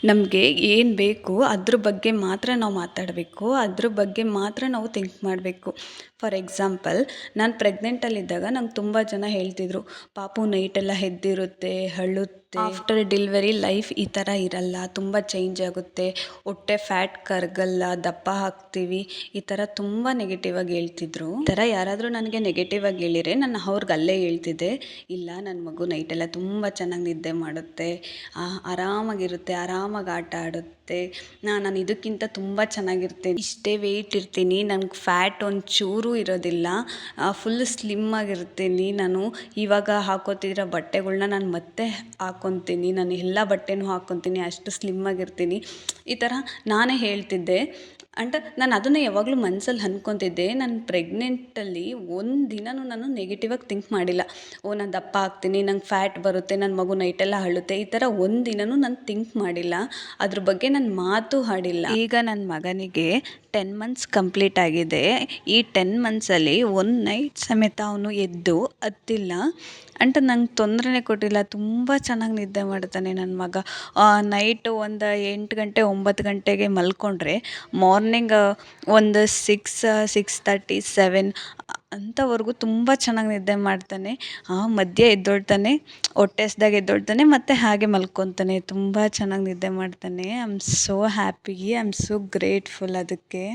ನಮಗೆ ಏನು ಬೇಕು ಅದ್ರ ಬಗ್ಗೆ ಮಾತ್ರ ನಾವು ಮಾತಾಡಬೇಕು, ಅದ್ರ ಬಗ್ಗೆ ಮಾತ್ರ ನಾವು ಥಿಂಕ್ ಮಾಡಬೇಕು. ಫಾರ್ ಎಕ್ಸಾಂಪಲ್, ನಾನು ಪ್ರೆಗ್ನೆಂಟಲ್ಲಿದ್ದಾಗ ನಂಗೆ ತುಂಬ ಜನ ಹೇಳ್ತಿದ್ರು, ಪಾಪು ನೈಟೆಲ್ಲ ಎದ್ದಿರುತ್ತೆ, ಅಳುತ್ತೆ, ಆಫ್ಟರ್ ಡೆಲಿವರಿ ಲೈಫ್ ಈ ಥರ ಇರಲ್ಲ, ತುಂಬ ಚೇಂಜ್ ಆಗುತ್ತೆ, ಹೊಟ್ಟೆ ಫ್ಯಾಟ್ ಕರಗಲ್ಲ, ದಪ್ಪ ಆಗ್ತೀವಿ, ಈ ಥರ ತುಂಬ ನೆಗೆಟಿವ್ ಆಗಿ ಹೇಳ್ತಿದ್ರು. ಈ ಥರ ಯಾರಾದರೂ ನನಗೆ ನೆಗೆಟಿವ್ ಆಗಿ ಹೇಳಿದರೆ ನಾನು ಅವ್ರಿಗೆ ಅಲ್ಲೇ ಹೇಳ್ತಿದ್ದೆ, ಇಲ್ಲ ನನ್ನ ಮಗು ನೈಟೆಲ್ಲ ತುಂಬ ಚೆನ್ನಾಗಿ ನಿದ್ದೆ ಮಾಡುತ್ತೆ, ಆರಾಮಾಗಿರುತ್ತೆ, ಆರಾಮಾಗಿ ಆಟ ಆಡುತ್ತೆ, ನಾನು ಇದಕ್ಕಿಂತ ತುಂಬ ಚೆನ್ನಾಗಿರ್ತೀನಿ, ಇಷ್ಟೇ ವೆಯ್ಟ್ ಇರ್ತೀನಿ, ನನಗೆ ಫ್ಯಾಟ್ ಒಂಚೂರು ಇರೋದಿಲ್ಲ, ಫುಲ್ ಸ್ಲಿಮ್ ಆಗಿರ್ತೀನಿ, ನಾನು ಇವಾಗ ಹಾಕೋತಿರೋ ಬಟ್ಟೆಗಳ್ನ ನಾನು ಮತ್ತೆ ಹಾಕ್ಕೊತೀನಿ, ನಾನು ಎಲ್ಲ ಬಟ್ಟೆನೂ ಹಾಕ್ಕೊತೀನಿ, ಅಷ್ಟು ಸ್ಲಿಮ್ ಆಗಿರ್ತೀನಿ, ಈ ಥರ ನಾನೇ ಹೇಳ್ತಿದ್ದೆ. ಅಂಡ್ ನಾನು ಅದನ್ನು ಯಾವಾಗಲೂ ಮನಸ್ಸಲ್ಲಿ ಅಂದ್ಕೊತಿದ್ದೆ. ನಾನು ಪ್ರೆಗ್ನೆಂಟಲ್ಲಿ ಒಂದು ದಿನವೂ ನಾನು ನೆಗೆಟಿವ್ ಆಗಿ ಥಿಂಕ್ ಮಾಡಿಲ್ಲ. ನಾನು ದಪ್ಪ ಆಗ್ತೀನಿ, ನಂಗೆ ಫ್ಯಾಟ್ ಬರುತ್ತೆ, ನನ್ನ ಮಗು ನೈಟೆಲ್ಲ ಅಳುತ್ತೆ, ಈ ಥರ ಒಂದು ದಿನವೂ ನಾನು ಥಿಂಕ್ ಮಾಡಿಲ್ಲ, ಅದ್ರ ಬಗ್ಗೆ ನಾನು ಮಾತು ಆಡಿಲ್ಲ. ಈಗ ನನ್ನ ಮಗನಿಗೆ 10 ಮಂತ್ಸ್ ಕಂಪ್ಲೀಟ್ ಆಗಿದೆ. ಈ 10 ಮಂತ್ಸಲ್ಲಿ ಒಂದು ನೈಟ್ ಸಮೇತ ಅವನು ಎದ್ದು ಹತ್ತಿಲ್ಲ, ಅಂಡ್ ನಂಗೆ ತೊಂದರೆನೇ ಕೊಟ್ಟಿಲ್ಲ, ತುಂಬ ಚೆನ್ನಾಗಿ ನಿದ್ದೆ ಮಾಡ್ತಾನೆ ನನ್ನ ಮಗ. ನೈಟು ಒಂದು 8 ಗಂಟೆ 9 ಗಂಟೆಗೆ ಮಲ್ಕೊಂಡ್ರೆ ಮಾರ್ನಿಂಗ್ ಒಂದು 6:30 7 ಅಂಥವರೆಗೂ ತುಂಬ ಚೆನ್ನಾಗಿ ನಿದ್ದೆ ಮಾಡ್ತಾನೆ. ಮಧ್ಯೆ ಎದ್ದೊಳ್ತಾನೆ, ಹೊಟ್ಟೆ ಹಸ್ದಾಗ ಎದ್ದೊಳ್ತಾನೆ, ಮತ್ತು ಹಾಗೆ ಮಲ್ಕೊತಾನೆ, ತುಂಬ ಚೆನ್ನಾಗಿ ನಿದ್ದೆ ಮಾಡ್ತಾನೆ. I am so happy, I am so grateful ಅದಕ್ಕೆ.